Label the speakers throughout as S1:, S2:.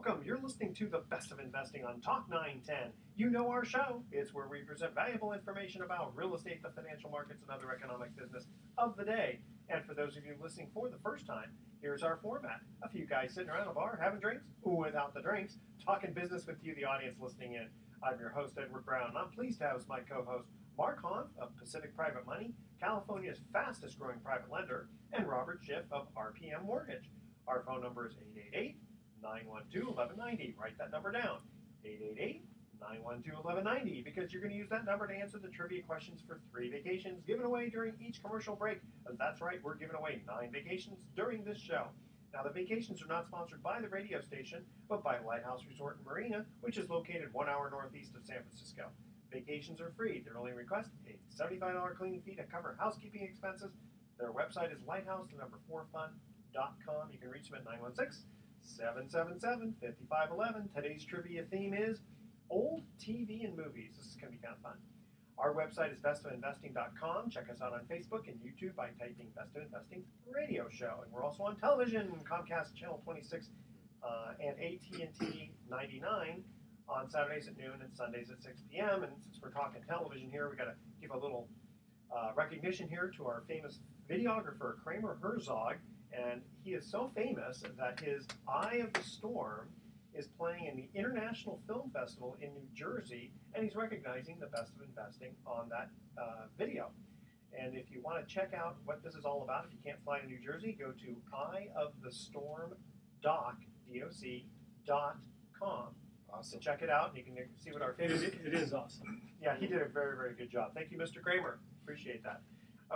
S1: welcome. You're listening to the Best of Investing on Talk 910. You know our show. It's where we present valuable information about real estate, the financial markets, and other economic business of the day. And for those of you listening for the first time, here's our format. A few guys sitting around a bar having drinks, without the drinks, talking business with you, the audience listening in. I'm your host, Edward Brown, and I'm pleased to have as my co-host Mark Hahn of Pacific Private Money, California's fastest growing private lender, and Robert Schiff of RPM Mortgage. Our phone number is 888-912-1190. Write that number down, 888-912-1190, because you're going to use that number to answer the trivia questions for 3 vacations given away during each commercial break. That's right, we're giving away 9 vacations during this show. Now, the vacations are not sponsored by the radio station, but by Lighthouse Resort and Marina, which is located 1 hour northeast of San Francisco. Vacations are free. Their only request, a $75 cleaning fee to cover housekeeping expenses. Their website is lighthouse4fun.com. You can reach them at 916-777-5511. Today's trivia theme is old TV and movies. This is going to be kind of fun. Our website is bestofinvesting.com. Check us out on Facebook and YouTube by typing Best of Investing Radio Show. And we're also on television, Comcast Channel 26 and AT&T 99 on Saturdays at noon and Sundays at 6 p.m. And since we're talking television here, we got to give a little recognition here to our famous videographer, Kramer Herzog. And he is so famous that his Eye of the Storm is playing in the International Film Festival in New Jersey, and he's recognizing the Best of Investing on that video. And if you want to check out what this is all about, if you can't fly to New Jersey, go to eyeofthestormdoc.com.
S2: Awesome.
S1: So check it out, and you can see what our famous...
S3: It is awesome.
S1: Yeah, he did a very, very good job. Thank you, Mr. Kramer. Appreciate that.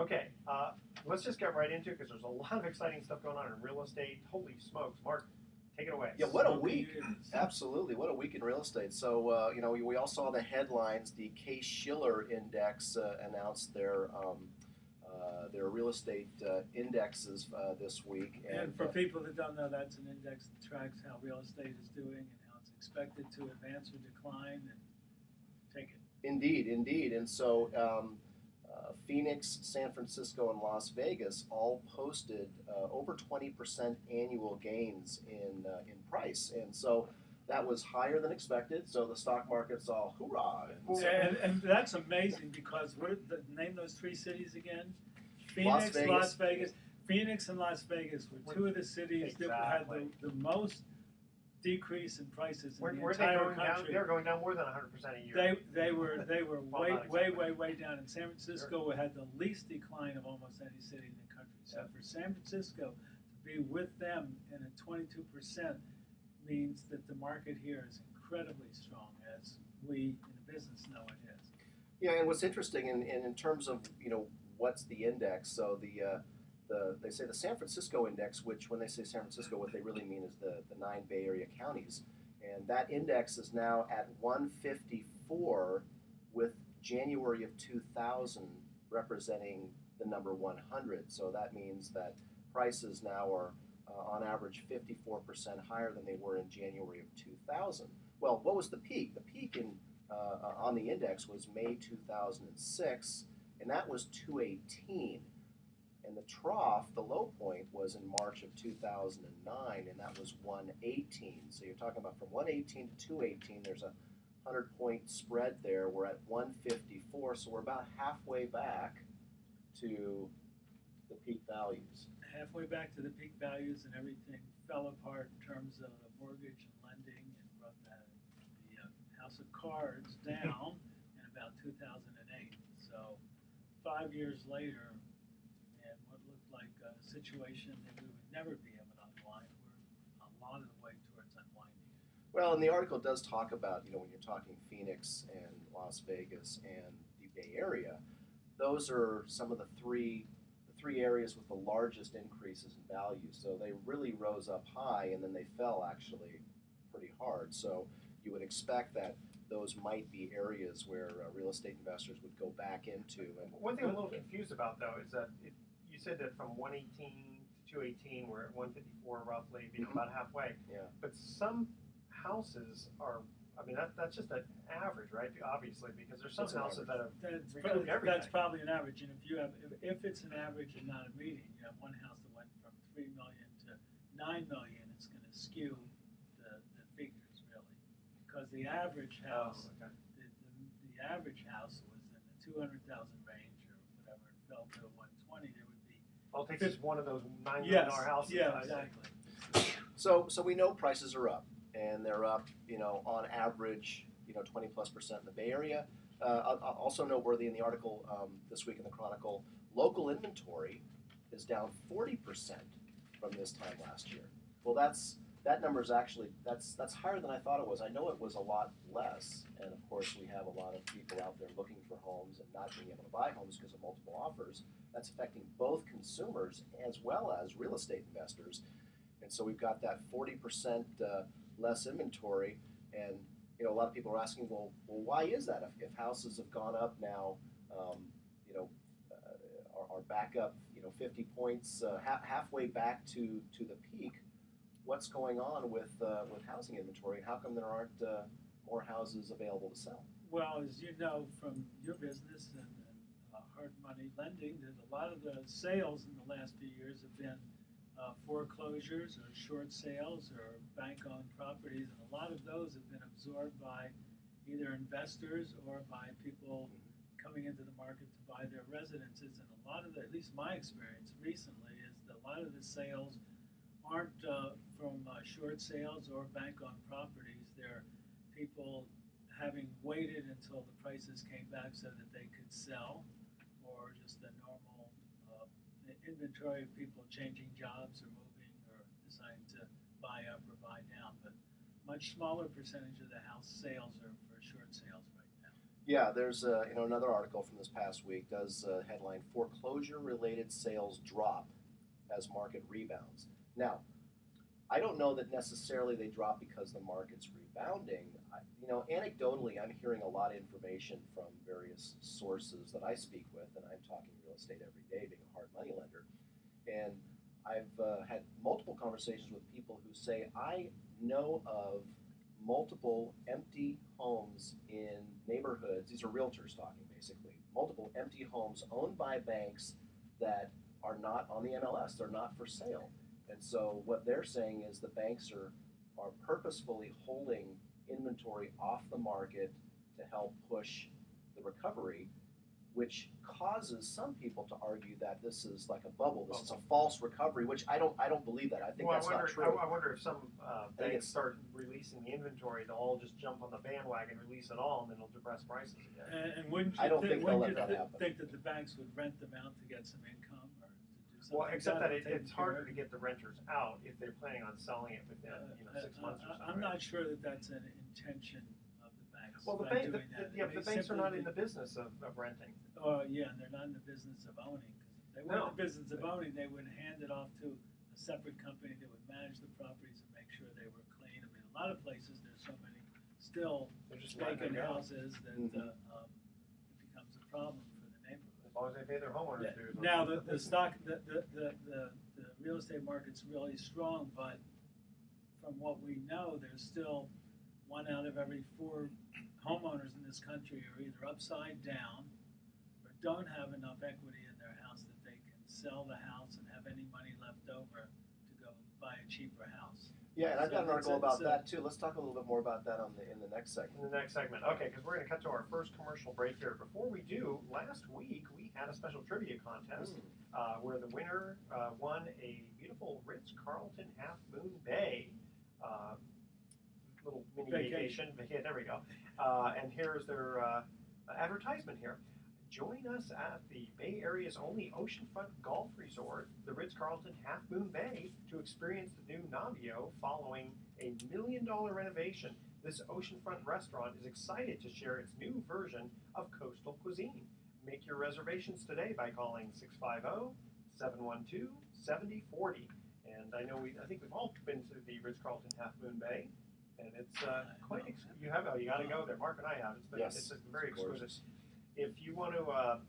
S1: Okay, let's just get right into it, because there's a lot of exciting stuff going on in real estate. Holy smokes. Mark, take it away.
S2: Yeah, what a week. Absolutely. What a week in real estate. So, we all saw the headlines. The Case-Shiller Index announced their real estate indexes this week.
S3: And for people that don't know, that's an index that tracks how real estate is doing and how it's expected to advance or decline, and take it.
S2: Indeed. And so Phoenix, San Francisco, and Las Vegas all posted over 20% annual gains in price. And so that was higher than expected. So the stock market's all hoorah.
S3: And that's amazing, because name those 3 cities again. Phoenix, Las Vegas. Phoenix and Las Vegas were 2 of the cities that had the most decrease in prices in the entire country.
S1: They were going down more than 100% a year.
S3: They were way down. And San Francisco had the least decline of almost any city in the country. So for San Francisco to be with them in a 22% means that the market here is incredibly strong, as we in the business know it is.
S2: Yeah, and what's interesting in terms of what's the index? So they say the San Francisco index, which when they say San Francisco, what they really mean is the 9 Bay Area counties. And that index is now at 154, with January of 2000 representing the number 100. So that means that prices now are on average 54% higher than they were in January of 2000. Well, what was the peak? The peak on the index was May 2006, and that was 218. And the trough, the low point, was in March of 2009, and that was 118. So you're talking about from 118 to 218, there's a 100-point spread there. We're at 154, so we're about halfway back to the peak values.
S3: Halfway back to the peak values, and everything fell apart in terms of mortgage and lending, and brought the house of cards down in about 2008. So 5 years later, like a situation that we would never be able to unwind, we're a lot of the way towards unwinding.
S2: Well, and the article does talk about, when you're talking Phoenix and Las Vegas and the Bay Area, those are some of the three areas with the largest increases in value. So they really rose up high, and then they fell actually pretty hard. So you would expect that those might be areas where real estate investors would go back into. And
S1: one thing I'm a little confused about, though, is that you said that from 118 to 218, we're at 154 roughly, about halfway.
S2: Yeah.
S1: But some houses are, that's just an average, right? Obviously, because there's some houses that have recouped everything.
S3: That's probably an average. And if it's an average and not a median, you have one house that went from $3 million to $9 million, it's going to skew the the average house,
S1: Oh, okay.
S3: the average house was in the 200,000 range or whatever, it fell to 120, there would be.
S1: I'll take this one of those $9 million houses.
S3: Yeah,
S1: I see.
S3: exactly.
S2: So we know prices are up, and they're up, on average, 20+% in the Bay Area. Also noteworthy in the article this week in the Chronicle, local inventory is down 40% from this time last year. Well, that number is actually that's higher than I thought it was. I know it was a lot less, and of course we have a lot of people out there looking for homes and not being able to buy homes because of multiple offers. That's affecting both consumers as well as real estate investors. And so we've got that 40% less inventory, and a lot of people are asking, well, why is that? If houses have gone up now, are back up, 50 points, halfway back to the peak. What's going on with housing inventory, and how come there aren't more houses available to sell?
S3: Well, as you know from your business and hard money lending, that a lot of the sales in the last few years have been foreclosures or short sales or bank-owned properties, and a lot of those have been absorbed by either investors or by people coming into the market to buy their residences. And a lot of at least my experience recently, is that a lot of the sales aren't from short sales or bank-owned properties. They're people having waited until the prices came back so that they could sell, or just the normal inventory of people changing jobs or moving or deciding to buy up or buy down. But much smaller percentage of the house sales are for short sales right now.
S2: Yeah, there's another article from this past week does headline foreclosure-related sales drop as market rebounds. Now, I don't know that necessarily they drop because the market's rebounding. Anecdotally, I'm hearing a lot of information from various sources that I speak with, and I'm talking real estate every day, being a hard money lender. And I've had multiple conversations with people who say, I know of multiple empty homes in neighborhoods. These are realtors talking, basically. Multiple empty homes owned by banks that are not on the MLS. They're not for sale. And so what they're saying is the banks are purposefully holding inventory off the market to help push the recovery, which causes some people to argue that this is like a bubble. This is a false recovery, which I don't believe that. I think that's not true.
S1: I wonder if some banks start releasing the inventory, they'll all just jump on the bandwagon, release it all, and then it'll depress prices again.
S3: And wouldn't you
S2: I don't think they'll let that happen.
S3: think that the banks would rent them out to get some income, or to do something?
S1: Well, except that
S3: about it,
S1: it's harder to get the renters out if they're planning on selling it within 6 months or so.
S3: I'm not sure that that's an intention of the banks.
S1: Well, the
S3: by
S1: banks are
S3: simply
S1: not in the business of renting.
S3: Yeah, and they're not in the business of owning. Because if they were in the business of owning, they would hand it off to a separate company that would manage the properties and make sure they were clean. I mean, a lot of places there's so many still
S1: They're just
S3: vacant
S1: letting it go.
S3: houses that it becomes a problem for the neighborhood.
S1: As long as they pay their homeowners dues.
S3: Now the real estate market's really strong, but from what we know, there's still 1 out of every 4 homeowners in this country are either upside down or don't have enough equity in their house that they can sell the house and have any money left over to go buy a cheaper house.
S2: Yeah, and I've got an article about
S3: So-
S2: that too. Let's talk a little bit more about that in the next segment.
S1: In the next segment. Okay, because we're going to cut to our first commercial break here. Before we do, last week we had a special trivia contest where the winner won a beautiful Ritz-Carlton Half Moon Bay little mini vacation. Yeah, there we go. And here's their advertisement here. Join us at the Bay Area's only oceanfront golf resort, the Ritz-Carlton Half Moon Bay, to experience the new Navio following a $1 million renovation. This oceanfront restaurant is excited to share its new version of coastal cuisine. Make your reservations today by calling 650-712-7040. And I think we've all been to the Ritz-Carlton Half Moon Bay, and it's quite. You got to go there. Mark and I have. It's very exquisite. If you want to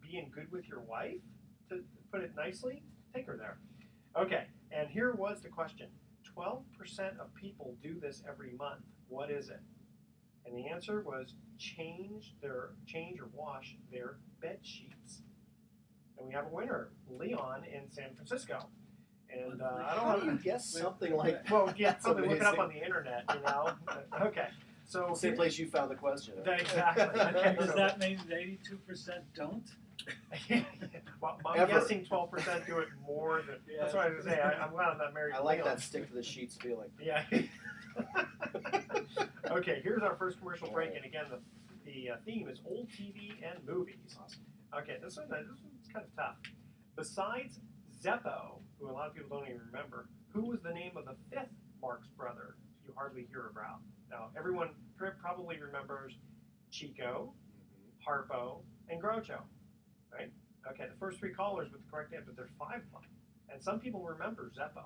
S1: be in good with your wife, to put it nicely, take her there. Okay, and here was the question. 12% of people do this every month. What is it? And the answer was change or wash their bed sheets. And we have a winner, Leon in San Francisco. And I don't
S2: How
S1: know.
S2: do you guess something like that?
S1: Well, yeah,
S2: That's
S1: probably look it up
S2: amazing.
S1: on the internet, Okay. So
S2: Same place you found the question.
S1: Exactly. Okay,
S3: Does
S1: so-
S3: that mean that 82% don't?
S1: Well, I'm
S2: Ever.
S1: guessing 12% do it more than.
S3: Yeah.
S1: That's what I was going to say. I'm glad I'm not married.
S2: I
S1: to
S2: like
S1: Leon.
S2: that stick to the sheets feeling.
S1: Yeah. Okay, here's our first commercial break, and again, the theme is old TV and movies. Okay, this one's kind of tough. Besides Zeppo, who a lot of people don't even remember, who was the name of the fifth Marx brother you hardly hear about? Now, everyone probably remembers Chico, Harpo, and Groucho, right? Okay, the first three callers with the correct answer, but there's 5 of them. And some people remember Zeppo,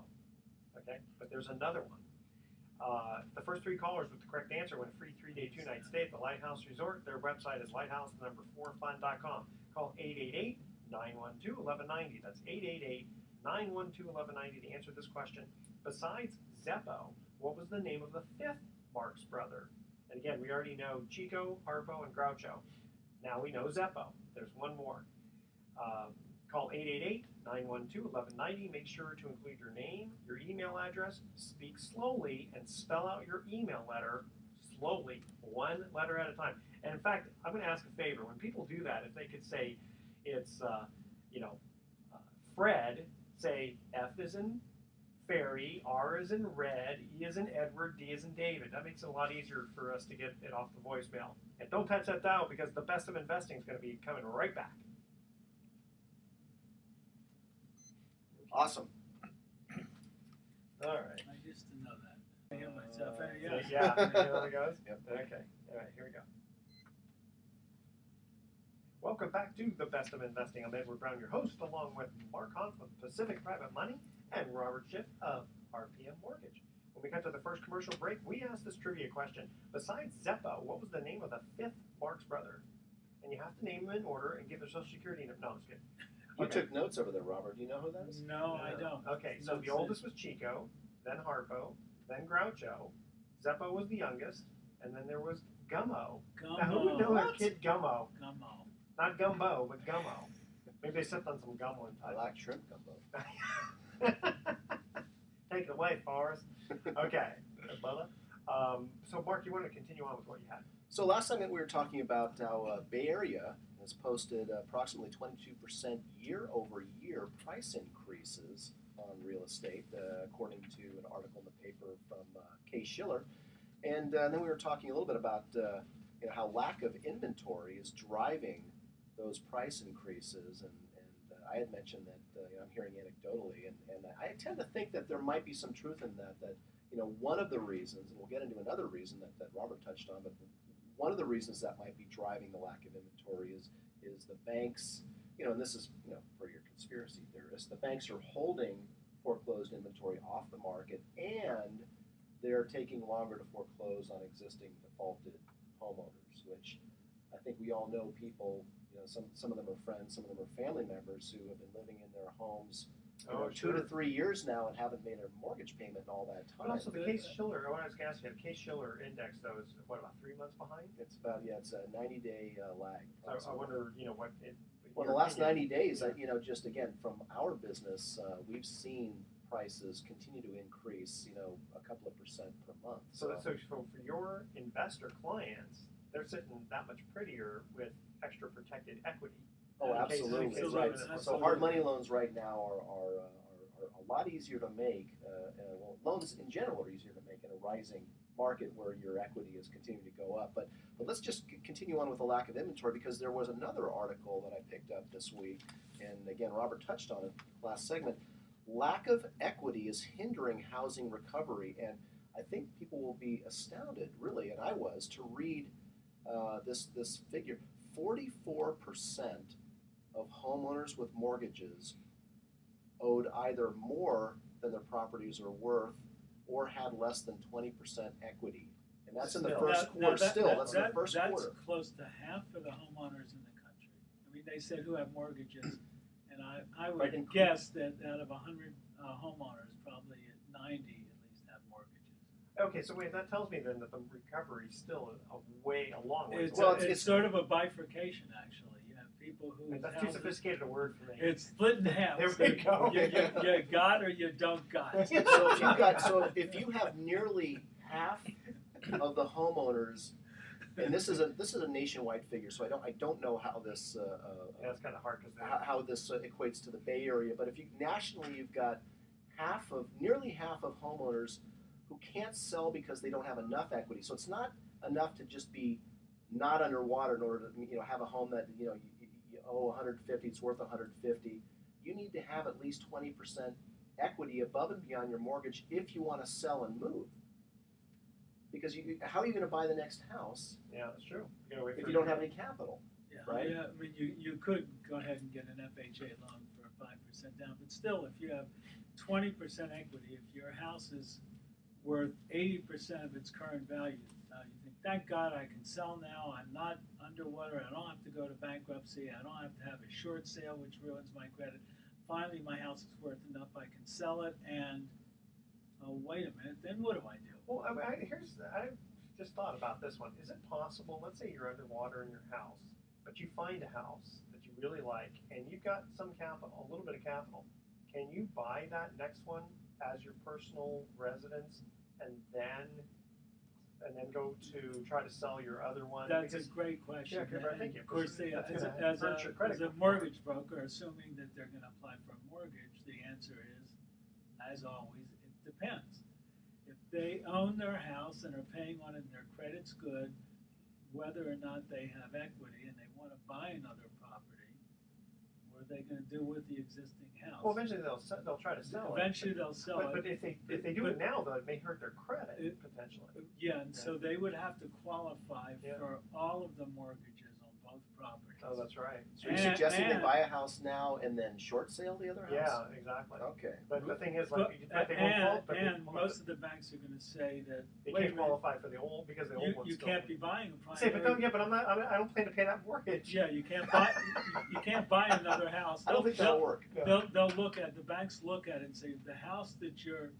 S1: okay? But there's another one. The first 3 callers with the correct answer win a free 3-day, 2-night stay at the Lighthouse Resort. Their website is lighthouse4fun.com. Call 888-912-1190. That's 888-912-1190 to answer this question. Besides Zeppo, what was the name of the fifth Marx brother? And again, we already know Chico, Harpo, and Groucho. Now we know Zeppo. There's one more. Call 888-912-1190. Make sure to include your name, your email address, speak slowly, and spell out your email letter slowly, 1 letter at a time. And in fact, I'm going to ask a favor. When people do that, if they could say it's, Fred, say F is in Fairy, R is in Red, E is in Edward, D is in David. That makes it a lot easier for us to get it off the voicemail. And don't touch that dial because the best of investing is going to be coming right back.
S2: Awesome.
S1: All right.
S3: I used to know that. I hear myself.
S1: Yeah,
S3: Yes.
S1: you know how it goes?
S2: Yep.
S1: Okay. All right, here we go. Welcome back to The Best of Investing. I'm Edward Brown, your host, along with Mark Hunt of Pacific Private Money and Robert Schiff of RPM Mortgage. When we got to the first commercial break, we asked this trivia question. Besides Zeppo, what was the name of the fifth Marx brother? And you have to name them in order and give their social security number. No, I'm just kidding.
S2: You
S1: Okay.
S2: took notes over there, Robert. Do you know who that is?
S3: No, I don't.
S1: Okay, so
S3: No
S1: the oldest was Chico, then Harpo, then Groucho. Zeppo was the youngest, and then there was Gummo.
S3: Gummo.
S1: Now, who would know their kid Gummo?
S3: Gummo.
S1: Not Gumbo, but Gummo. Maybe they sipped on some gum one
S2: I
S1: time.
S2: like shrimp gumbo.
S1: Take it away, Forrest. Okay, Bubba. So, Mark, you want to continue on with what you had?
S2: So last time we were talking about how Bay Area has posted approximately 22% year-over-year price increases on real estate, according to an article in the paper from Kay Schiller. And then we were talking a little bit about how lack of inventory is driving those price increases. And I had mentioned that I'm hearing anecdotally, and I tend to think that there might be some truth in that one of the reasons, and we'll get into another reason that Robert touched on, but one of the reasons that might be driving the lack of inventory is the banks, and this is, for your conspiracy theorists, the banks are holding foreclosed inventory off the market, and they're taking longer to foreclose on existing defaulted homeowners, which I think we all know people, some of them are friends, some of them are family members who have been living in their homes 2 to 3 years now and haven't made a mortgage payment in all that
S1: But
S2: time.
S1: also the Case Shiller, I was going to ask you, the Case Shiller index, though, is what, about 3 months behind?
S2: It's it's a 90-day lag.
S1: So I wonder, what it.
S2: Well, in the last 90 days, just again, from our business, we've seen prices continue to increase, a couple of percent per month.
S1: So for your investor clients, they're sitting that much prettier with extra protected equity.
S2: Oh,
S1: in case-
S2: absolutely.
S1: in case
S2: Right.
S1: of-
S2: So hard money loans right now are a lot easier to make. Loans in general are easier to make in a rising market where your equity is continuing to go up. But let's just continue on with the lack of inventory, because there was another article that I picked up this week, and again, Robert touched on it last segment. Lack of equity is hindering housing recovery, and I think people will be astounded, really, and I was, to read this figure. 44% of homeowners with mortgages owed either more than their properties are worth or had less than 20% equity. And that's in the
S3: Still.
S2: first quarter. That's in the first
S3: That's
S2: quarter.
S3: close to half of the homeowners in the country. I mean, they said who have mortgages, and I would
S2: Right.
S3: guess that out of 100 homeowners, probably 90 at least have mortgages.
S1: Okay, so wait, that tells me then that the recovery is still a long way.
S3: It's,
S2: Well,
S3: it's sort of a bifurcation, actually. You have people who
S1: That's too sophisticated a word for me.
S3: it's split in half.
S1: There we go.
S3: You got or you don't got.
S2: So if you have nearly half of the homeowners, and this is a nationwide figure, so I don't know how this
S1: Yeah, it's kind of hard because
S2: how this equates to the Bay Area, but if you nationally you've got nearly half of homeowners who can't sell because they don't have enough equity. So it's not enough to just be not underwater in order to have a home that you owe 150, it's worth 150. You need to have at least 20% equity above and beyond your mortgage if you want to sell and move. Because how are you going to buy the next house?
S1: Yeah, that's true. You
S2: if you don't have any capital.
S3: Yeah,
S2: right?
S3: Yeah, I mean, you could go ahead and get an FHA loan for 5% down, but still, if you have 20% equity, if your house is worth 80% of its current value, you think, thank God I can sell now, I'm not underwater, I don't have to go to bankruptcy, I don't have to have a short sale which ruins my credit. Finally, my house is worth enough, I can sell it, and wait a minute, then what do I do?
S1: Well, I just thought about this one. Is it possible, let's say you're underwater in your house, but you find a house that you really like, and you've got some capital, a little bit of capital. Can you buy that next one as your personal residence, and then go to try to sell your other one?
S3: That's a great question.
S1: Yeah, I think
S3: of course,
S1: that's
S3: as
S1: gonna
S3: a mortgage broker, assuming that they're going to apply for a mortgage, the answer is, as always, it depends. If they own their house and are paying on it and their credit's good, whether or not they have equity and they want to buy another property, what are they going to do with the existing house?
S1: Well, eventually they'll try to sell it.
S3: Eventually they'll sell it.
S1: But if they do it now, though, it may hurt their credit potentially.
S3: Yeah, and so they would have to qualify
S1: Yeah.
S3: for all of the mortgages on both properties.
S1: Oh, that's right.
S2: So you're suggesting they buy a house now and then short sale the other house?
S1: Yeah, exactly.
S2: Okay.
S1: But the thing is,
S3: But,
S1: they won't
S3: and most of the banks are going to say that
S1: they
S3: wait a
S1: can't
S3: minute,
S1: qualify for the old because the old ones
S3: you
S1: still.
S3: can't be buying a
S1: Say,
S3: primary.
S1: but I'm not. I don't plan to pay that mortgage.
S3: Yeah, you can't buy. You can't buy another house.
S2: I don't think that'll work.
S3: They'll look at the banks look at it and say the house that you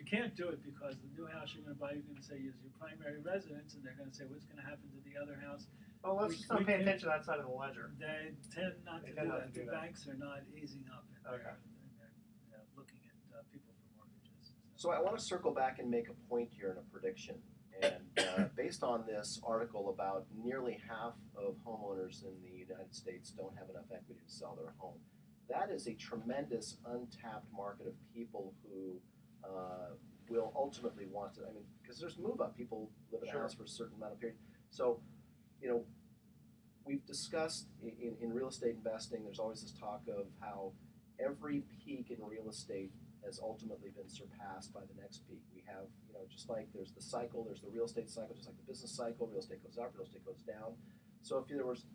S3: can't do it because the new house you're going to buy, you're going to say is your primary residence, and they're going to say what's going to happen to the other house.
S1: Well, let's just not pay attention to that side of the ledger.
S3: They tend not
S1: They
S3: to
S1: tend
S3: do
S1: not
S3: that.
S1: to do
S3: The
S1: that.
S3: banks are not easing up in
S1: Okay.
S3: their looking at people for mortgages.
S2: So I want to circle back and make a point here and a prediction. And based on this article about nearly half of homeowners in the United States don't have enough equity to sell their home, that is a tremendous untapped market of people who will ultimately want to, because there's move up. People live in a house for a certain amount of period. So, we've discussed in real estate investing, there's always this talk of how every peak in real estate has ultimately been surpassed by the next peak. We have, just like there's the cycle, there's the real estate cycle, just like the business cycle, real estate goes up, real estate goes down. So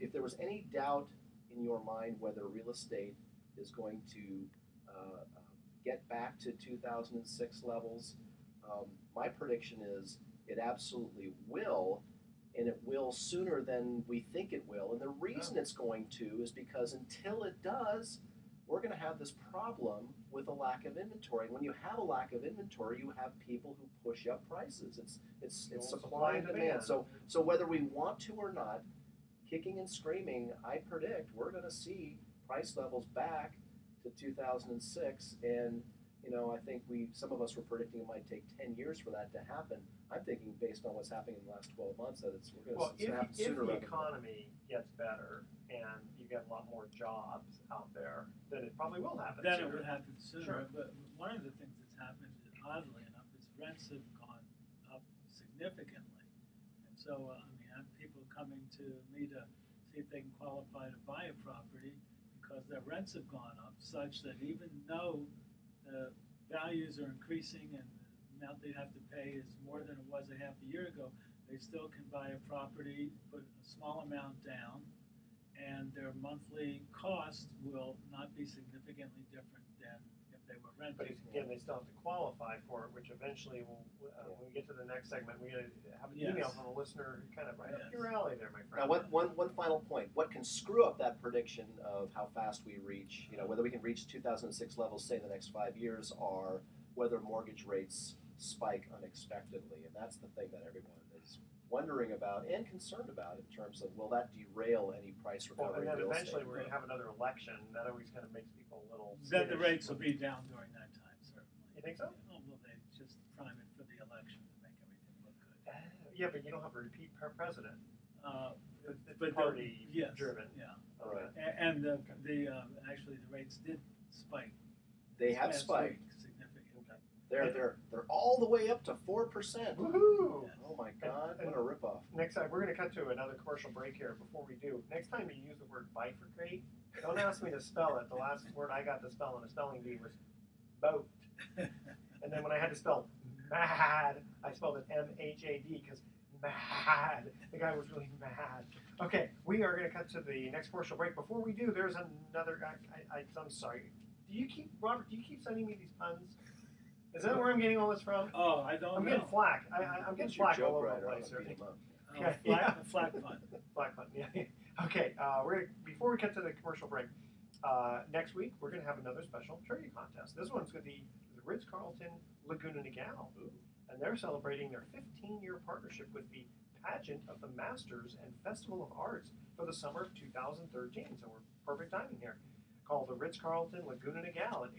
S2: if there was any doubt in your mind whether real estate is going to get back to 2006 levels, my prediction is it absolutely will, and it will sooner than we think it will. And the reason it's going to is because until it does, we're going to have this problem with a lack of inventory. And when you have a lack of inventory, you have people who push up prices. It's supply and demand. So whether we want to or not, kicking and screaming, I predict we're going to see price levels back to 2006. And I think some of us were predicting it might take 10 years for that to happen. I'm thinking based on what's happening in the last 12 months that we're going to happen sooner
S1: if the
S2: rather than
S1: economy gets better and you get a lot more jobs out there, then it probably will happen
S3: Then
S1: sooner.
S3: it would happen sooner.
S1: Sure.
S3: But one of the things that's happened, oddly enough, is rents have gone up significantly. And so, I have people coming to me to see if they can qualify to buy a property because their rents have gone up such that even though the values are increasing and the amount they have to pay is more than it was a half a year ago, they still can buy a property, put a small amount down, and their monthly cost will not be significantly different than if they were renting.
S1: But again, they still have to qualify for it, which eventually will, when we get to the next segment, we're going to have an email from a listener kind of right up your alley there, my friend.
S2: Now, one final point. What can screw up that prediction of how fast we reach, whether we can reach 2006 levels, say, in the next 5 years, are whether mortgage rates spike unexpectedly. And that's the thing that everyone is wondering about and concerned about in terms of, will that derail any price recovery
S1: and then
S2: in real
S1: eventually
S2: estate?
S1: we're going to have another election. That always kind of makes people a little
S3: Then the
S1: skittish.
S3: rates will be down during that time, certainly.
S1: You think so?
S3: Oh, well, they just prime it for the election.
S1: Yeah, but you don't have a repeat president. It's
S3: But
S1: party
S3: yes,
S1: driven.
S3: yeah.
S2: Right.
S3: And actually the rates did spike.
S2: They
S3: this
S2: have
S3: past
S2: spiked.
S3: week significantly.
S2: They're all the way up to 4%.
S1: Woohoo!
S3: Yeah.
S2: Oh my God! What a ripoff.
S1: Next time, we're going to cut to another commercial break here. Before we do, next time you use the word bifurcate, don't ask me to spell it. The last word I got to spell in a spelling bee was boat. And then when I had to spell mad, I spelled it M-H-A-D because mad. The guy was really mad. Okay, we are going to cut to the next commercial break. Before we do, there's another guy. I'm sorry. Robert, do you keep sending me these puns? Is that where I'm getting all this from?
S3: Oh, I don't
S1: I'm
S3: know.
S1: getting flack. I'm getting
S2: Who's your
S1: flack all
S2: joke
S1: over
S2: writer?
S1: the
S2: I'm
S1: place
S2: gonna
S1: here.
S2: beat him up.
S3: Flat pun.
S1: Black button, yeah. Okay, before we get to the commercial break, next week we're going to have another special trivia contest. This one's going to be the Ritz-Carlton Laguna Niguel, and they're celebrating their 15-year partnership with the Pageant of the Masters and Festival of Arts for the summer of 2013. So we're perfect timing here. Call the Ritz-Carlton Laguna Niguel at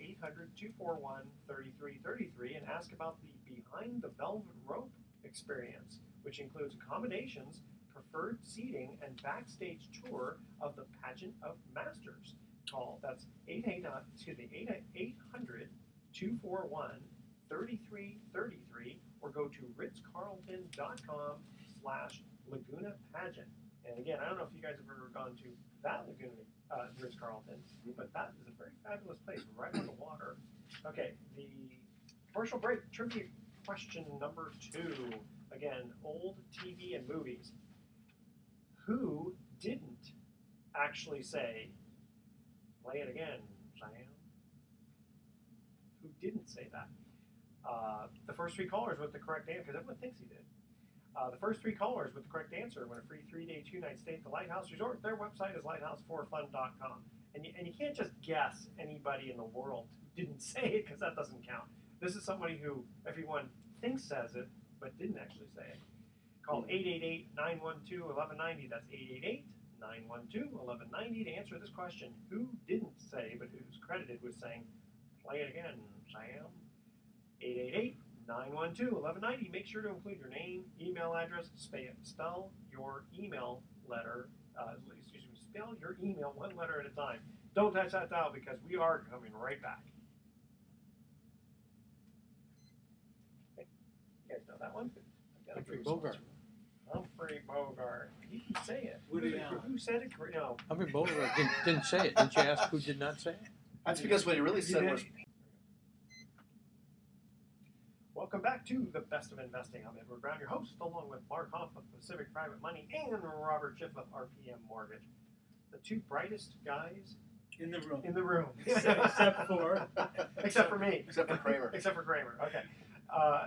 S1: 800-241-3333 and ask about the Behind the Velvet Rope experience, which includes accommodations, preferred seating, and backstage tour of the Pageant of Masters. That's 800-241-3333 or go to ritzcarlton.com/Laguna Pageant. And again, I don't know if you guys have ever gone to that Laguna Ritz-Carlton, but that is a very fabulous place right on the water. Okay, the commercial break trivia question number 2. Again, old TV and movies. Who didn't actually say, play it again, Cheyenne? Who didn't say that? The first 3 callers with the correct answer, because everyone thinks he did. The first 3 callers with the correct answer win a free 3-day, 2-night stay at the Lighthouse Resort. Their website is lighthouse4fun.com. And you can't just guess anybody in the world who didn't say it, because that doesn't count. This is somebody who everyone thinks says it, but didn't actually say it. Call 888-912-1190. That's 888-912-1190 to answer this question. Who didn't say, but who's credited with saying, play it again, Sam? 888-912-1190. Make sure to include your name, email address, spell your email letter, spell your email one letter at a time. Don't touch that dial because we are coming right back. You guys know that one?
S4: Humphrey Bogart.
S1: Humphrey Bogart. You can say it.
S3: Woody Allen.
S1: Who said it? No.
S4: Humphrey Bogart didn't say it. Didn't you ask who did not say it?
S2: That's because what he really said was,
S1: Welcome back to the Best of Investing. I'm Edward Brown, your host, along with Mark Hoff of Pacific Private Money and Robert Schiff of RPM Mortgage. The 2 brightest guys
S3: In the room.
S1: in the room.
S3: Except for
S1: Except for me.
S2: Except for Kramer.
S1: Except for Kramer. Okay.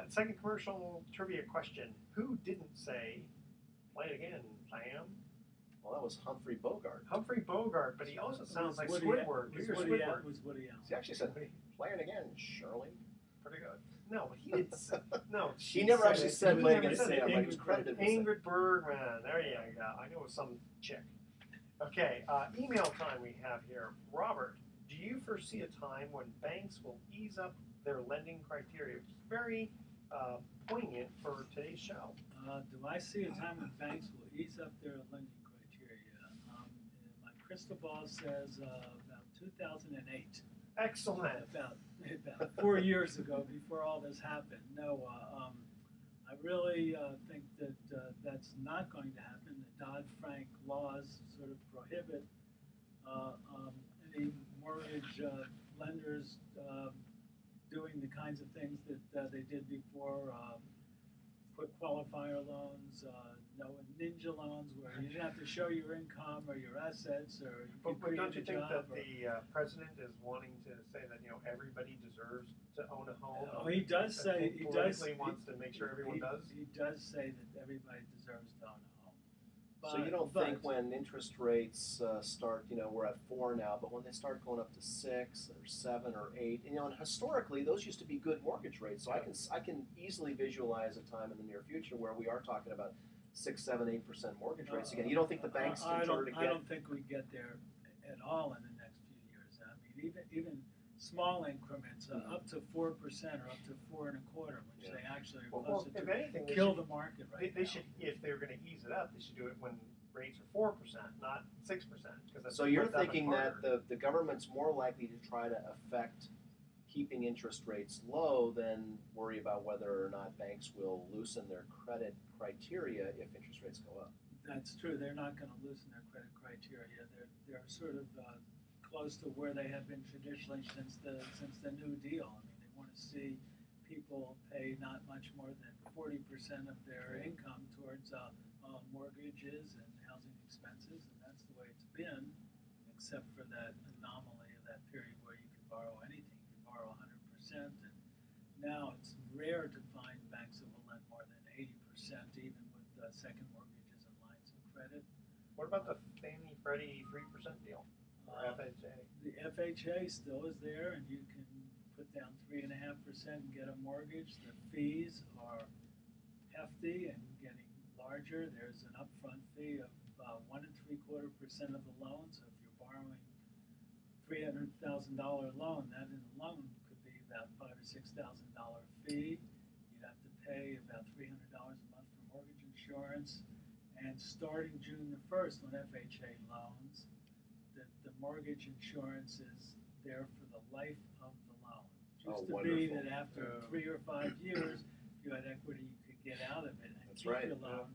S1: Second commercial trivia question. Who didn't say, play it again, Sam?
S2: well, that was Humphrey Bogart.
S1: Humphrey Bogart, but he also sounds like
S3: Woody
S1: Squidward. Do your
S3: Woody
S1: Squidward.
S3: was Woody Allen.
S2: He actually said, play it again, Shirley.
S1: Pretty good. No, he didn't say, no.
S2: He never actually
S1: it.
S2: said
S1: He
S2: play it
S1: never
S2: again,
S1: said it.
S2: Sam, but he was credited with it.
S1: Ingrid Bergman. There you go. I knew it was some chick. Okay, email time we have here. Robert, do you foresee a time when banks will ease up their lending criteria? Which is very poignant for today's show.
S3: Do I see a time when banks will ease up their lending criteria? My crystal ball says about 2008.
S1: Excellent.
S3: About 4 years ago, before all this happened. No, I really think that that's not going to happen. The Dodd-Frank laws sort of prohibit any mortgage lenders doing the kinds of things that they did before. Quick qualifier loans, no ninja loans where you didn't have to show your income or your assets or you
S1: But
S3: could
S1: don't
S3: create
S1: you
S3: a
S1: think
S3: job.
S1: that the president is wanting to say that everybody deserves to own a home?
S3: Oh, he does
S1: I
S3: say
S1: think
S3: he does.
S1: politically wants to make sure everyone does.
S3: He does say that everybody deserves to own a home.
S2: So you don't think when interest rates start, we're at 4 now, but when they start going up to 6 or 7 or 8, and historically those used to be good mortgage rates. So I can easily visualize a time in the near future where we are talking about 6, 7, 8% mortgage rates again. You don't think the banks can
S3: I
S2: turn to
S3: don't think we get there at all in the next few years. I mean, even small increments, up to 4% or up to 4.25%, which
S2: Yeah.
S3: they actually are
S1: Well,
S3: closer
S1: if
S3: to
S1: anything, they
S3: kill
S1: should,
S3: the market
S1: they,
S3: right
S1: they
S3: now.
S1: should, if they're going to ease it up, they should do it when rates are 4%, not 6%. Because
S2: So you're thinking that the government's more likely to try to affect keeping interest rates low than worry about whether or not banks will loosen their credit criteria if interest rates go up.
S3: That's true. They're not going to loosen their credit criteria. They're sort of close to where they have been traditionally since the New Deal. I mean, they want to see people pay not much more than 40% of their income towards mortgages and housing expenses, and that's the way it's been, except for that anomaly of that period where you could borrow anything. You could borrow 100%, and now it's rare to find banks that will lend more than 80%, even with second mortgages and lines of credit.
S1: What about the Fannie Freddie 3% deal? Or FHA?
S3: The FHA still is there, and you can put down 3.5% and get a mortgage. The fees are hefty and getting larger. There's an upfront fee of 1.75% of the loan. So if you're borrowing $300,000 loan, that in the loan could be about $5,000 or $6,000 fee. You'd have to pay about $300 a month for mortgage insurance. And starting June the 1st on FHA loans, the mortgage insurance is there for the life of the loan. It used to be
S2: wonderful.
S3: that after 3 or 5 years, if you had equity, you could get out of it and
S2: That's
S3: keep
S2: right.
S3: your loan.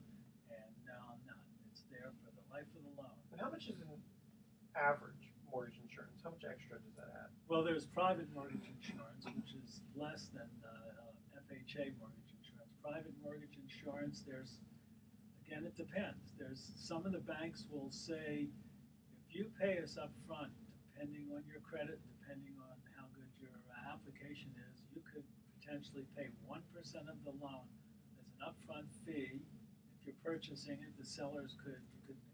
S3: And now, not. It's there for the life of the loan.
S1: And how much is an average mortgage insurance? How much extra does that add?
S3: Well, there's private mortgage insurance, which is less than FHA mortgage insurance. Private mortgage insurance, again, it depends. There's some of the banks will say, if you pay us up front, depending on your credit, depending on how good your application is, you could potentially pay 1% of the loan as an upfront fee. If you're purchasing it, you could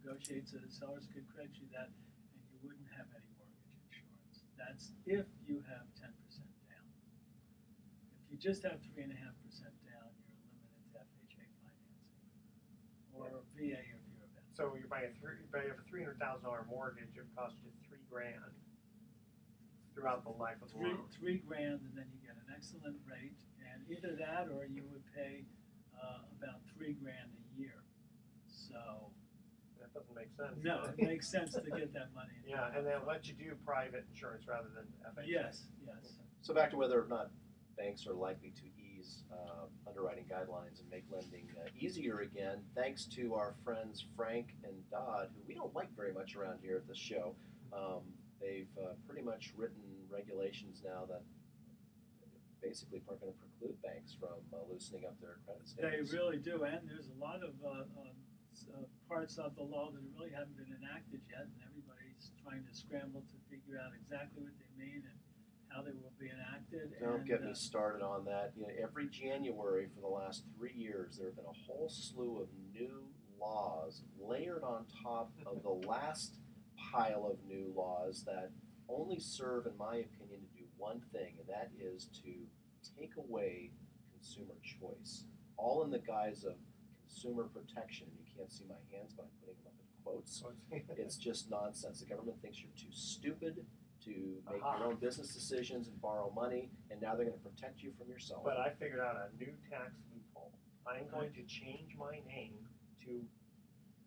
S3: negotiate so the sellers could credit you that, and you wouldn't have any mortgage insurance. That's if you have 10% down. If you just have 3.5% down, you're limited to FHA financing or VA if you're a vet.
S1: So you're buying a $300,000 mortgage, it costs you $3,000 throughout the life of the loan.
S3: $3,000, and then you get an excellent rate, and either that or you would pay about $3,000 a year. So
S1: That doesn't make sense.
S3: no, it makes sense to get that money.
S1: Yeah, and they'll let you do private insurance rather than FHA.
S3: Yes.
S2: So back to whether or not banks are likely to ease underwriting guidelines and make lending easier again, thanks to our friends Frank and Dodd, who we don't like very much around here at this show. They've pretty much written regulations now that basically are going to preclude banks from loosening up their credit
S3: They
S2: standards.
S3: really do, and there's a lot of parts of the law that really haven't been enacted yet, and everybody's trying to scramble to figure out exactly what they mean and how they will be enacted.
S2: Don't get me started on that. You know, every January for the last 3 years, there have been a whole slew of new laws layered on top of the last pile of new laws that only serve, in my opinion, to do one thing, and that is to take away consumer choice, all in the guise of consumer protection. You can't see my hands, but I'm putting them up in quotes. It's just nonsense. The government thinks you're too stupid to make your own business decisions and borrow money, and now they're going to protect you from yourself.
S1: But I figured out a new tax loophole. I'm going to change my name to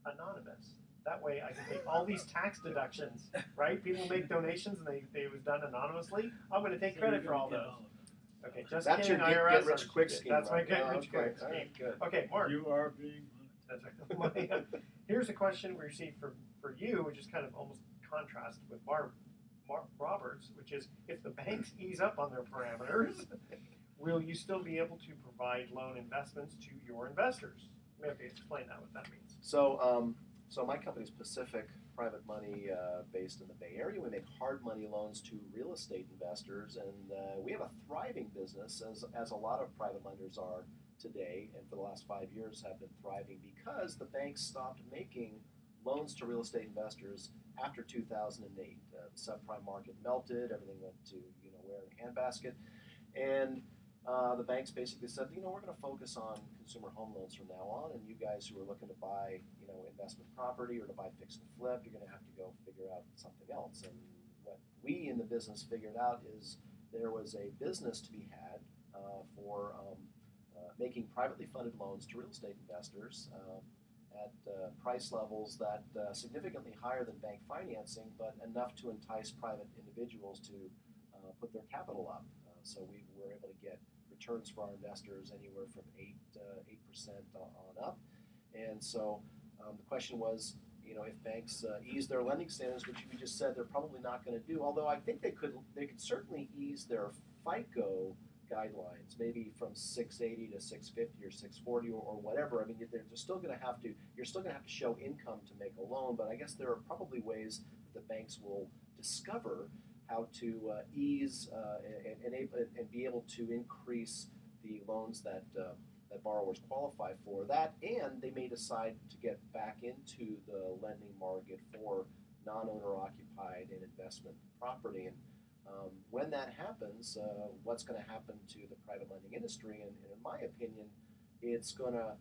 S1: Anonymous. That way I can take all these tax deductions, right? People make donations and they was done anonymously. I'm going to take credit for all those. Okay, just
S2: That's your
S1: kidding, IRS.
S2: get-rich-quick scheme.
S1: That's my
S2: right?
S1: get-rich-quick
S2: Okay, all
S1: scheme.
S2: right, good.
S1: Okay, Mark.
S3: You are being
S1: That's right. Here's a question we received for you, which is kind of almost contrast with Mark Roberts, which is, if the banks ease up on their parameters, will you still be able to provide loan investments to your investors? Maybe explain that, what that means.
S2: So my company's Pacific Private Money, based in the Bay Area. We make hard money loans to real estate investors, and we have a thriving business, as a lot of private lenders are today, and for the last 5 years have been thriving because the banks stopped making loans to real estate investors after 2008. The subprime market melted, everything went to wearing a handbasket, and the banks basically said, we're going to focus on consumer home loans from now on, and you guys who are looking to buy investment property or to buy fix and flip, you're going to have to go figure out something else. And what we in the business figured out is there was a business to be had for making privately funded loans to real estate investors at price levels that significantly higher than bank financing, but enough to entice private individuals to put their capital up. So we were able to get returns for our investors anywhere from 8% on up. And so the question was, if banks ease their lending standards, which we just said they're probably not going to do, although I think they could certainly ease their FICO guidelines, maybe from 680 to 650 or 640 or whatever. I mean, they're still going to have to. You're still going to have to show income to make a loan, but I guess there are probably ways that the banks will discover how to ease and be able to increase the loans that borrowers qualify for. That, and they may decide to get back into the lending market for non-owner occupied and investment property. And when that happens, what's going to happen to the private lending industry? And in my opinion, it's going to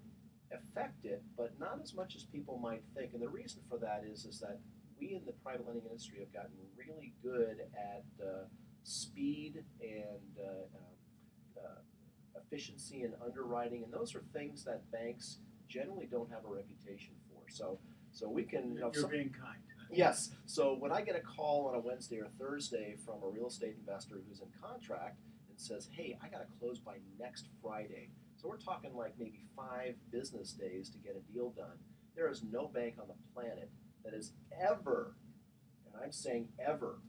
S2: affect it, but not as much as people might think. And the reason for that is that we in the private lending industry have gotten really good at speed and efficiency and underwriting, and those are things that banks generally don't have a reputation for. So we can.
S3: You're being kind.
S2: Yes. So when I get a call on a Wednesday or Thursday from a real estate investor who's in contract and says, "Hey, I got to close by next Friday," so we're talking like maybe 5 business days to get a deal done. There is no bank on the planet that is ever, and I'm saying ever,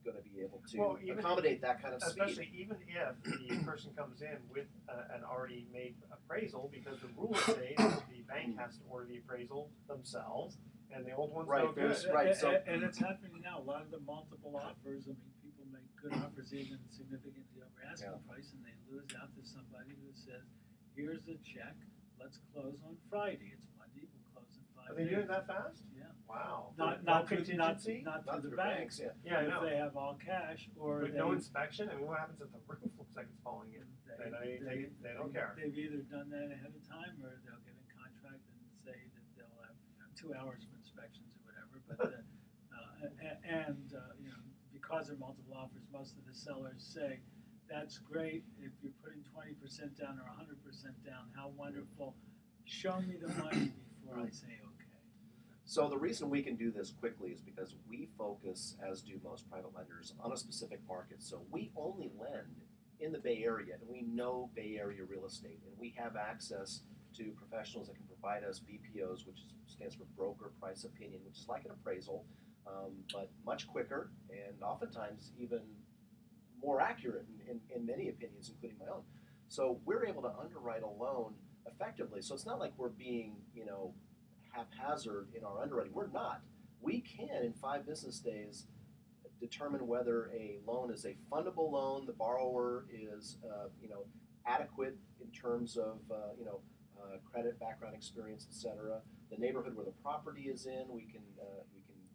S2: going to be able to accommodate that kind of speed.
S1: Especially even if the person comes in with an already made appraisal, because the rules say that the bank has to order the appraisal themselves, and the old one's no good.
S2: Right. So,
S3: and it's happening now. A lot of the multiple offers. I mean, people make good offers even significantly over asking price, and they lose out to somebody who says, "Here's the check. Let's close on Friday. It's Monday. We'll close in 5 days."
S1: Are they doing that fast?
S3: Yeah.
S1: Wow.
S3: Not
S1: contingency.
S3: not
S2: not
S3: to the
S2: through
S3: banks.
S2: Yeah.
S1: Yeah, I
S3: If
S1: know.
S3: they have all cash, or
S1: With
S3: they,
S1: no inspection. I mean, what happens if the roof looks like it's falling in? They don't care.
S3: They've either done that ahead of time, or they'll get in contract and say that they'll have 2 hours for inspections or whatever. But because they're multiple offers, most of the sellers say, "That's great if you're putting 20% down or 100% down. How wonderful! Show me the money before I say okay."
S2: So the reason we can do this quickly is because we focus, as do most private lenders, on a specific market. So we only lend in the Bay Area, and we know Bay Area real estate, and we have access to professionals that can provide us BPOs, which stands for broker price opinion, which is like an appraisal, but much quicker and oftentimes even more accurate in many opinions, including my own. So we're able to underwrite a loan effectively. So it's not like we're being, haphazard in our underwriting. We're not. We can, in 5 business days, determine whether a loan is a fundable loan, the borrower is, adequate in terms of, credit, background, experience, etc. The neighborhood where the property is in, we can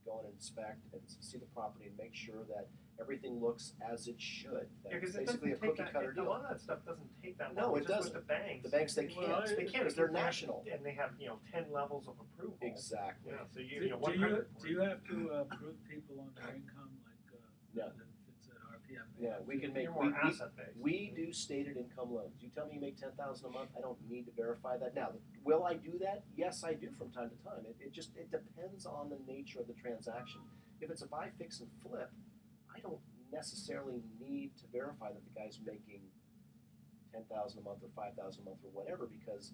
S2: go and inspect and see the property and make sure that everything looks as it should.
S1: Yeah, because it
S2: basically a
S1: doesn't take
S2: cookie cutter
S1: that. A
S2: deal.
S1: lot of that stuff doesn't take that
S2: No,
S1: long.
S2: it
S1: It's just
S2: doesn't.
S1: With the banks,
S2: The banks, they can't.
S3: Well,
S1: they can't
S2: because they're national.
S1: and they have 10 levels of approval.
S2: Exactly.
S1: Yeah, so
S3: Do you have to approve people on their income, like
S2: No.
S3: if it's an RPM?
S2: Yeah, we can make.
S1: You're more asset based.
S2: We do stated income loans. You tell me you make $10,000 a month, I don't need to verify that. Now, will I do that? Yes, I do from time to time. It depends on the nature of the transaction. If it's a buy, fix, and flip, I don't necessarily need to verify that the guy's making $10,000 a month or $5,000 a month or whatever, because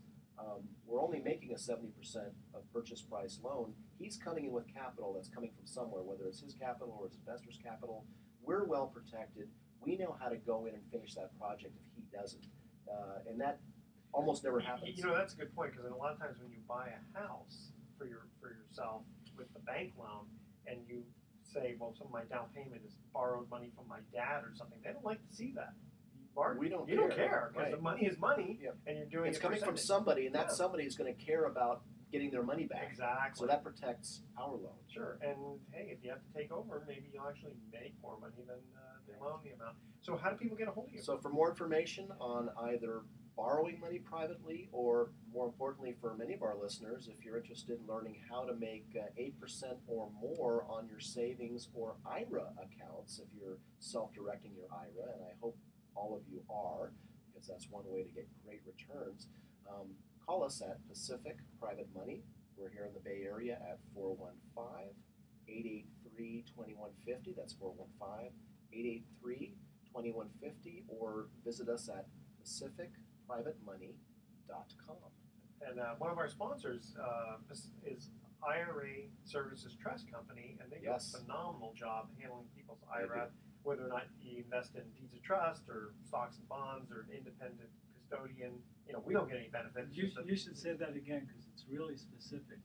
S2: we're only making a 70% of purchase price loan. He's coming in with capital that's coming from somewhere, whether it's his capital or his investor's capital. We're well protected. We know how to go in and finish that project if he doesn't, and that almost never happens.
S1: That's a good point, because a lot of times when you buy a house for yourself with the bank loan, and you say, well, some of my down payment is borrowed money from my dad or something, they don't like to see that.
S2: We don't
S1: You
S2: care.
S1: don't care, because
S2: Right.
S1: the money is money,
S2: Yep.
S1: and you're doing
S2: It's
S1: it
S2: coming from
S1: percentage.
S2: somebody, and that
S1: Yeah.
S2: somebody is going to care about getting their money back.
S1: Exactly.
S2: So that protects our loan.
S1: Sure, and hey, if you have to take over, maybe you'll actually make more money than the loan the amount. So how do people get a hold of you?
S2: So for more information on either borrowing money privately, or more importantly for many of our listeners, if you're interested in learning how to make 8% or more on your savings or IRA accounts, if you're self-directing your IRA, and I hope all of you are, because that's one way to get great returns, call us at Pacific Private Money. We're here in the Bay Area at 415-883-2150. That's 415-883-2150, or visit us at pacificprivatemoney.com.
S1: And one of our sponsors is IRA Services Trust Company, and they do a phenomenal job handling people's IRA, whether or not you invest in deeds of trust or stocks and bonds or an independent custodian. We don't get any benefits.
S3: You should say that again, because it's really specific.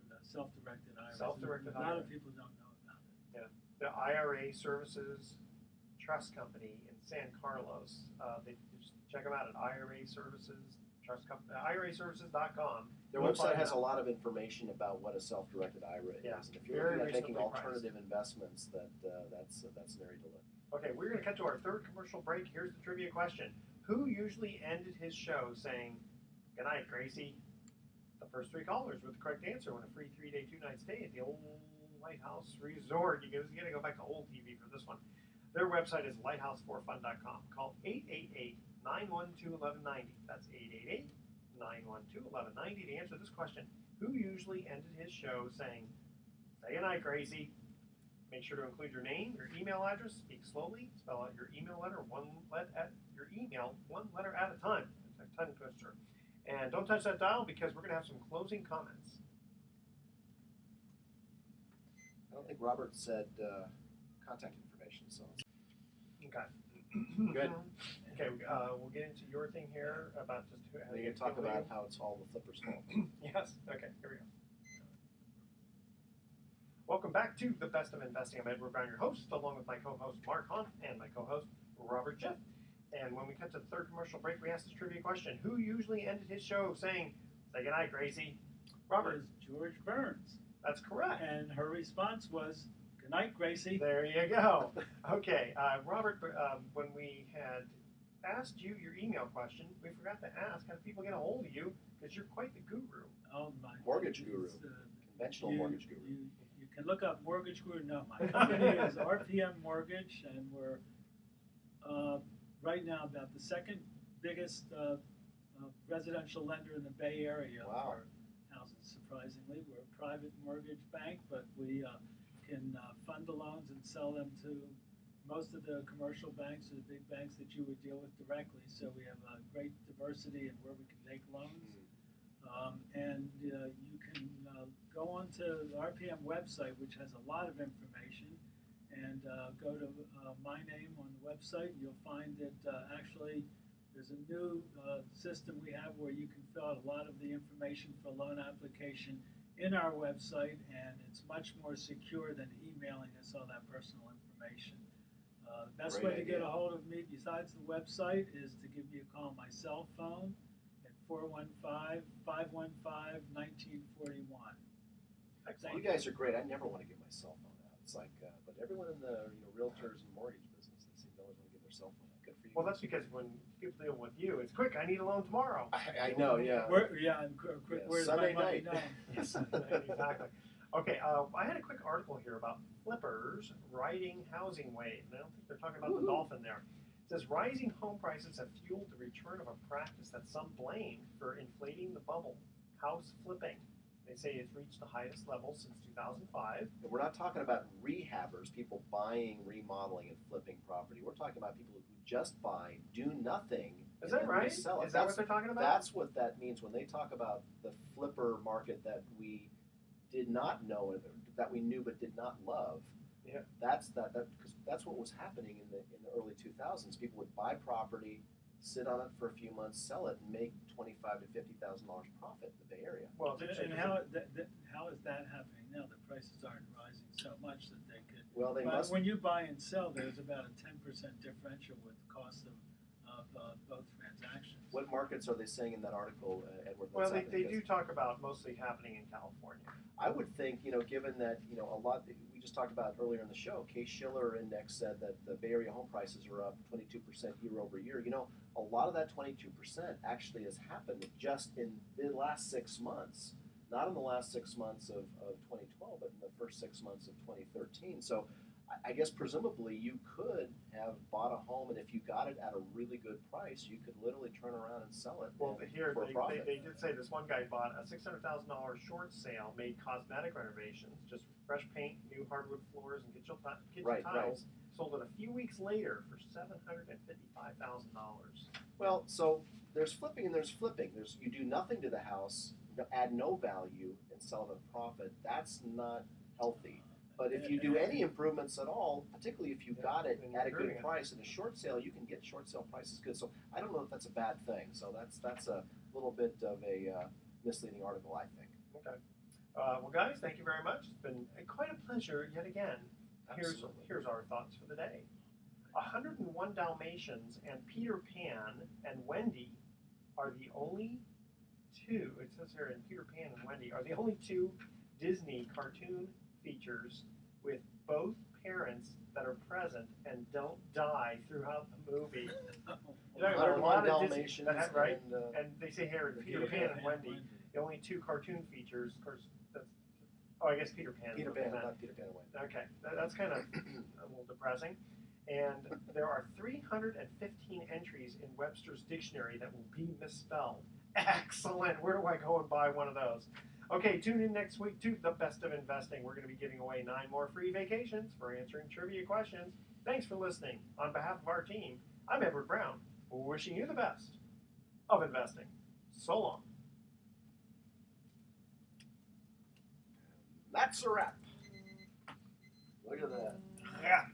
S3: That self-directed IRA.
S1: Self-directed
S3: A lot of people don't know about it.
S1: Yeah, the IRA Services Trust Company in San Carlos. They just check them out at IRA Services Trust Company, IRAServices.com.
S2: Their website has a lot of information about what a self-directed IRA is, and if you're looking at making alternative investments, that's an area to look.
S1: Okay, we're going to cut to our third commercial break. Here's the trivia question: who usually ended his show saying, "Good night, Gracie"? The first three callers with the correct answer win a free 3-day, 2-night stay at the Old Lighthouse Resort. You got to go back to old TV for this one. Their website is lighthouse4fun.com. Call 888-912-1190. That's 888-912-1190 to answer this question. Who usually ended his show saying, "Say goodnight, Gracie"? Make sure to include your name, your email address, speak slowly, spell out your email letter one letter at a time. It's a tongue twister. And don't touch that dial because we're going to have some closing comments.
S2: I don't think Robert said contact information, so.
S1: Okay.
S2: Good.
S1: Okay, we'll get into your thing here about just how
S2: You're going to talk about how it's all the Flipper's fault.
S1: Yes. Okay, here we go. Welcome back to The Best of Investing. I'm Edward Brown, your host, along with my co-host Mark Hunt and my co-host Robert Jeff. And when we cut to the third commercial break, we asked this trivia question: who usually ended his show saying, "Say goodnight, Gracie"? Robert.
S3: It was George Burns.
S1: That's correct.
S3: And her response was, "Good night, Gracie."
S1: There you go. Okay, Robert, when we had asked you your email question, we forgot to ask how do people get a hold of you, because you're quite the guru.
S3: Oh, my.
S2: Mortgage guru. Conventional mortgage guru.
S3: You can look up Mortgage Guru. No, my company is RPM Mortgage, and we're right now about the second biggest residential lender in the Bay Area for houses. Surprisingly, we're a private mortgage bank, but we can fund the loans and sell them to most of the commercial banks or the big banks that you would deal with directly. So we have a great diversity in where we can take loans. And you can go onto the RPM website, which has a lot of information, and go to my name on the website. And you'll find that actually there's a new system we have where you can fill out a lot of the information for a loan application in our website, and it's much more secure than emailing us all that personal information. The best way to get a hold of me besides the website is to give me a call on my cell phone at 415-515-1941.
S2: You guys are great. I never want to give my cell phone out. It's like, but everyone in the realtors and mortgage business, they seem to always want to give their cell phone out. Good for you.
S1: Well, that's because when people deal with you, it's quick. I need a loan tomorrow.
S2: I know, yeah.
S3: And quick. Where's
S2: Sunday
S3: my money
S2: night.
S3: now?
S1: Yes, exactly. Okay, I had a quick article here about flippers riding housing wave. I don't think they're talking about the dolphin there. It says rising home prices have fueled the return of a practice that some blamed for inflating the bubble: house flipping. They say it's reached the highest level since 2005.
S2: And we're not talking about rehabbers, people buying, remodeling, and flipping property. We're talking about people who just buy, do nothing,
S1: Is that right?
S2: resell it.
S1: Is that what they're talking about?
S2: That's what that means when they talk about the flipper market that we did not know, that we knew but did not love.
S1: Yeah.
S2: That's because that's what was happening in the early 2000s. People would buy property, sit on it for a few months, sell it, and make $25,000 to $50,000 profit in the Bay Area.
S1: Well,
S3: And how is that happening now? The prices aren't rising so much that they could.
S2: Well, they
S3: But
S2: must.
S3: when you buy and sell, there's about a 10% differential with the cost of of both transactions.
S2: What markets are they saying in that article, Edward?
S1: Well,
S2: that's
S1: they
S2: happening?
S1: do talk about mostly happening in California.
S2: I would think, given that, a lot, we just talked about earlier in the show, Case-Shiller Index said that the Bay Area home prices are up 22% year over year. A lot of that 22% actually has happened just in the last 6 months, not in the last 6 months of 2012, but in the first 6 months of 2013. So I guess presumably you could have bought a home, and if you got it at a really good price, you could literally turn around and sell it
S1: Well, here
S2: for a profit.
S1: they did say this one guy bought a $600,000 short sale, made cosmetic renovations, just fresh paint, new hardwood floors, and kitchen
S2: Right,
S1: tiles. Sold it a few weeks later for $755,000.
S2: Well, so there's flipping and there's flipping. You do nothing to the house, add no value, and sell it at a profit. That's not healthy. But if you do any improvements at all, particularly if you got it
S1: and
S2: at a
S1: you're
S2: good
S1: doing it.
S2: price in a short sale, you can get short sale prices good. So I don't know if that's a bad thing. So that's a little bit of a misleading article, I think.
S1: Okay. Well, guys, thank you very much. It's been quite a pleasure yet again.
S2: Absolutely.
S1: Here's our thoughts for the day. 101 Dalmatians and Peter Pan and Wendy are the only two, it says here, and Peter Pan and Wendy are the only two Disney cartoon features with both parents that are present and don't die throughout the movie. You're talking about a lot of Disney,
S2: Dalmatians
S1: right?
S2: and,
S1: And they say here, Peter Pan and Wendy, the only two cartoon features. Of course, I guess Peter Pan.
S2: Peter
S1: is what they
S2: Pan,
S1: meant.
S2: not Peter Pan and Wendy.
S1: Okay, that's kind of a little depressing. And there are 315 entries in Webster's dictionary that will be misspelled. Excellent. Where do I go and buy one of those? Okay, tune in next week to The Best of Investing. We're going to be giving away 9 more free vacations for answering trivia questions. Thanks for listening. On behalf of our team, I'm Edward Brown, wishing you the best of investing. So long.
S2: That's a wrap. Look at that.
S1: Yeah.